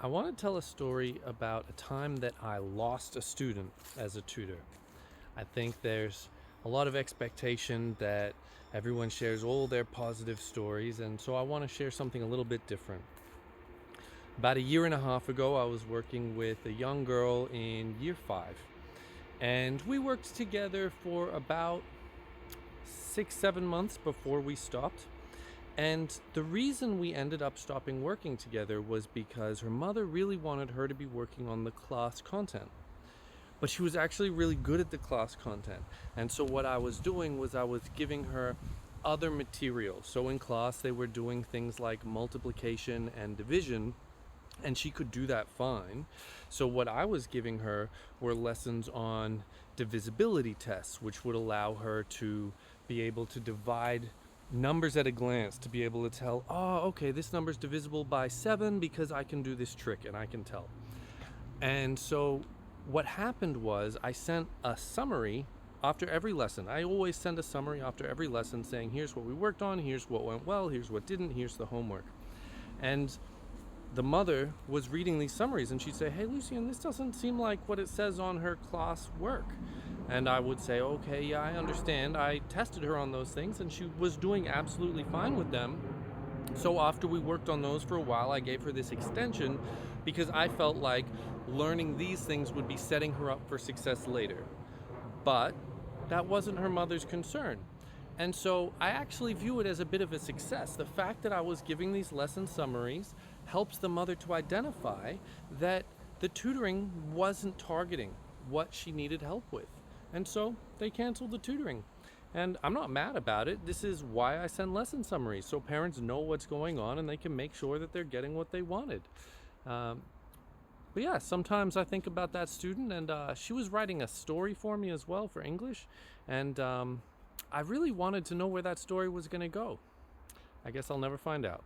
I want to tell a story about a time that I lost a student as a tutor. I think there's a lot of expectation that everyone shares all their positive stories, and so I want to share something a little bit different. About a year and a half ago, I was working with a young girl in year five, and we worked together for about 6, 7 months before we stopped. And the reason we ended up stopping working together was because her mother really wanted her to be working on the class content. But she was actually really good at the class content. And so what I was doing was I was giving her other material. So in class, they were doing things like multiplication and division, and she could do that fine. So what I was giving her were lessons on divisibility tests, which would allow her to be able to divide numbers at a glance, to be able to tell, oh, okay, this number is divisible by 7 because I can do this trick and I can tell. And so what happened was I sent a summary after every lesson. I always send a summary after every lesson saying, here's what we worked on, here's what went well, here's what didn't, here's the homework. And the mother was reading these summaries and she'd say, hey, Lucian, this doesn't seem like what it says on her class work. And I would say, okay, yeah, I understand. I tested her on those things and she was doing absolutely fine with them. So after we worked on those for a while, I gave her this extension because I felt like learning these things would be setting her up for success later. But that wasn't her mother's concern. And so I actually view it as a bit of a success. The fact that I was giving these lesson summaries helps the mother to identify that the tutoring wasn't targeting what she needed help with. And so they canceled the tutoring. And I'm not mad about it. This is why I send lesson summaries, so parents know what's going on and they can make sure that they're getting what they wanted. Um, but yeah, sometimes I think about that student, and she was writing a story for me as well for English, and I really wanted to know where that story was going to go. I guess I'll never find out.